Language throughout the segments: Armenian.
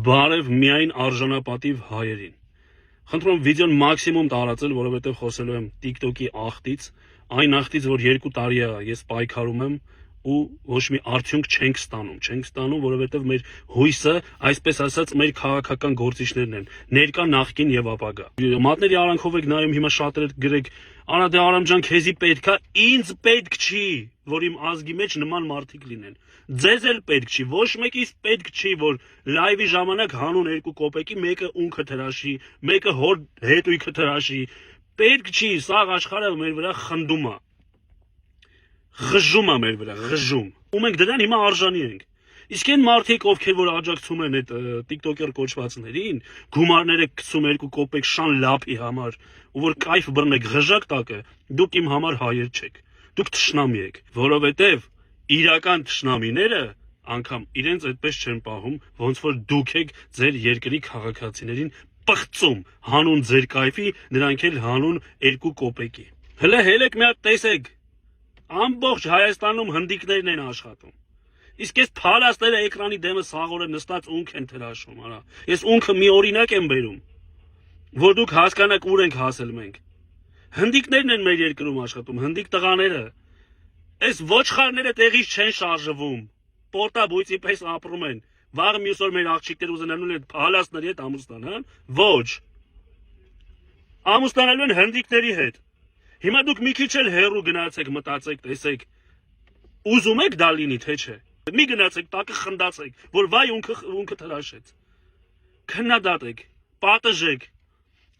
Բարև միայն արժանապատիվ հայերին։ Խնդրում եմ վիդեոն մաքսիմում տարածել, որովհետև խոսելու եմ TikTok-ի աղտից, այն աղտից, որ 2 տարի է ես պայքարում եմ ու ոչ մի արդյունք չենք ստանում, որովհետև մեր հույսը, այսպես ասած, մեր քաղաքական գործիչներն են, ներկա, նախկին եւ ապագա։ Մատների արանքով եք նայում, հիմա շատերը գրեք, «Արա դե Արամ ջան, քեզի պետք է», ինձ պետք չի, որ իմ ազգի մեջ նման մարդիկ լինեն։ Ձեզ էլ պետք չի, ոչ մեկիս պետք չի, որ լայվի ժամանակ հանուն 2 կոպեկի մեկը ունքը թրաշի, մեկը հոր հետույքը թրաշի։ Պետք չի, սա աշխարհը մեր վրա խնդում է։ Ղժում է մեր վրա, ղժում։ Ու մենք դրան հիմա արժանի ենք։ Իսկ այն մարդիկ, ովքեր որ աջակցում են այդ TikToker կոչվածներին, գումարները գցում 2 կոպեկ շան լափի համար, ու որ կայֆ բռնեք ղժակ տակը, դուք իմ համար հայեր չեք։ Դուք թշնամի եք, որովհետև իրական թշնամիները անգամ իրենց այդպես չեն պահում, ոնց որ դուք եք ձեր երկրի քաղաքացիներին պղծում, հանուն ձեր կայֆի, նրանք էլ հանուն 2 կոպեկի։ Հələ հելեք մի հատ տեսեք, ամբողջ Հայաստանում հնդիկներն են աշխատում։ Իսկ այս փալաստերը էկրանի դեմը սաղորը նստած ունք են թրաշում, արա։ Ես ունքը մի օրինակ եմ բերում, որ դուք հասկանաք ուր ենք հասել մենք։ Հնդիկներն են մեր երկրում աշխատում, հնդիկ տղաները։ Այս ոչխարները տեղից չեն շարժվում, պորտաբույծի պես ապրում են։ Վաղ մյուս օր մեր աղջիկներ ուզենալու են փալաստների հետ ամուսնանալ, ոչ։ Ամուսնանալու են հնդիկների հետ։ Հիմա դուք մի քիչ էլ հեռու գնացեք, մտածեք, տեսեք։ Ուզում եք դա լինի, թե չէ։ Մի գնացեք, տակը խնդացեք, որ վայ ունքը թրաշեց։ Քննադատեք, պատժեք։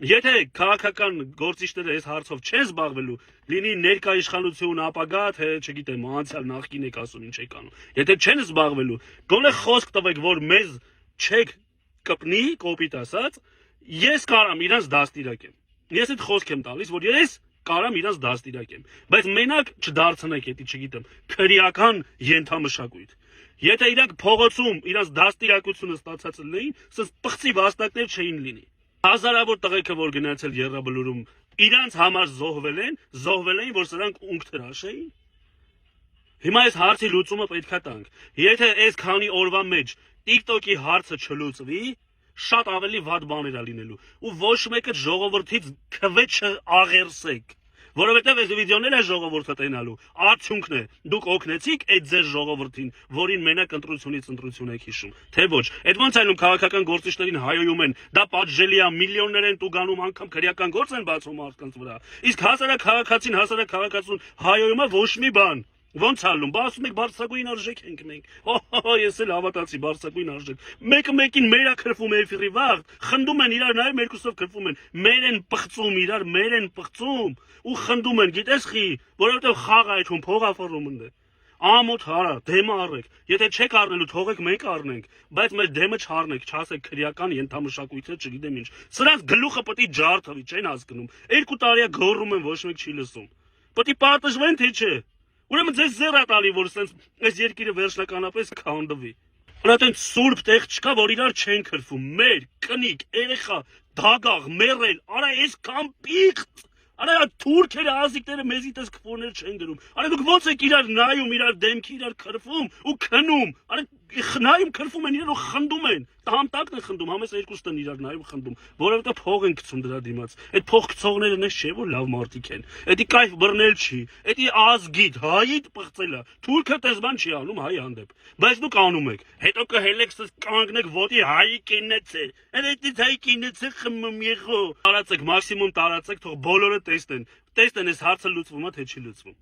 Եթե քաղաքական գործիչները այս հարցով չեն զբաղվելու, լինի ներկա իշխանություն, ապագա, թե չգիտեմ, անցյալ նախկին եք ասում, ինչ եք անում։ Եթե չեն զբաղվելու, գոնե խոսք տվեք, որ մեզ չեք կպնի, կոպիտ ասած, ես կարամ իրանց դաստիարակեմ։ Ես այդ խոսք եմ տալիս, որ ես կարամ իրանց դաստիարակեմ, բայց մենակ չդարձնեք, եթե չգիտեմ, քրեական ենթամշակույթ։ Եթե իրանք փողոցում իրանց դաստիարակությունը ստացած լինեին, սենց պղծի վաստակներ չէին լինի։ Հազարավոր տղեկը, որ գնացել Եռաբլուրում, իրանց համար զոհվել են, որ սրանք ունք թրաշեին։ Հիմա այս հարցի լուծումը պետքա տանք։ Եթե այս քանի օրվա մեջ TikTok-ի հարցը չլուծվի, շատ ավելի վատ բաներ է լինելու։ Ու ոչ մեկը ժողովրդից քվե չաղերսեք։ Որովհետև այս վիդեոն է ժողովուրդը տենալու, արդյունքն է, դուք օգնեցիք այդ ձեր ժողովրդին, որին մենակ ընտրությունից ընտրություն եք հիշում, թե ոչ։ Այդ ոնց այլում քաղաքական գործիչներին հայոյում են, դա պատժելի է, միլիոններ են տուգանում, անգամ քրեական գործ են բացում մարդկանց վրա։ Իսկ հասարակացին հայոյում է ոչ մի բան։ Ոնց ալնում, բա ասում եք բարձրագույն արժեք ենք մենք։ Ես էլ հավատացի բարձրագույն արժեք։ Մեկը մեկին մերա քրվում էֆիրի վաղ, խնդում են իրար, նայում երկուսով քրվում են։ Մեր են պղծում իրար, մեր են պղծում ու խնդում են, գիտես խի, որովհետև խաղ այդում փողաֆռում ընդ է։ Ամոթ հարա, դեմը առեք։ Եթե չեք առնելու, թողեք մենք առնենք, բայց մեր դեմը չառնեք, չասեք քրեական ենթամշակույթը, չգիտեմ ինչ։ Սրանց գլուխը պետք է ջարդվի, չեն հասկանում։ 2 տարի է գոռում են, ոչ մեկ չի լսում։ Պետք է պատժվեն, թե չէ։ Ուրեմն ձեզ զերա տալի, որ սենց այս երկիրը վերջնականապես քանդվի։ Ուրեմն սուրբ տեղ չկա, որ իրար չեն քրվում։ Մեր կնիկ, երեխա, դագաղ, մեռել, արա այս կամ պիղծ։ Արա թուրքերը, ազիկները մեզի տես քվորներ չեն գրում։ Արա դուք ոնց եք իրար նայում, իրար դեմքի իրար քրվում ու քնում։ Արա նայում քրվում են իրար ու խնդում են։ Տամտակն են խնդում, համես երկուսն են իրար նայում խնդում, որովհետև փող են գցում դրա դիմաց։ Այդ փող գցողները նես չէ, որ լավ մարդիկ են։ Էդի կայֆ բռնել չի, էդի ազգիդ, հայիդ պղծելա։ Թուրքը տես բան չի անում հայ հանդեպ։ Բայց դուք անում եք։ Հետո կհելեք սս կանգնեք ոտի հայի կինեց է։ Էդից հայի կինեց է խմում եղո։ Տարածեք, մաքսիմում տարածեք, թող բոլորը տեսնեն։ Տեսնեն այս հարցը լուծվում է, թե չի լուծվում։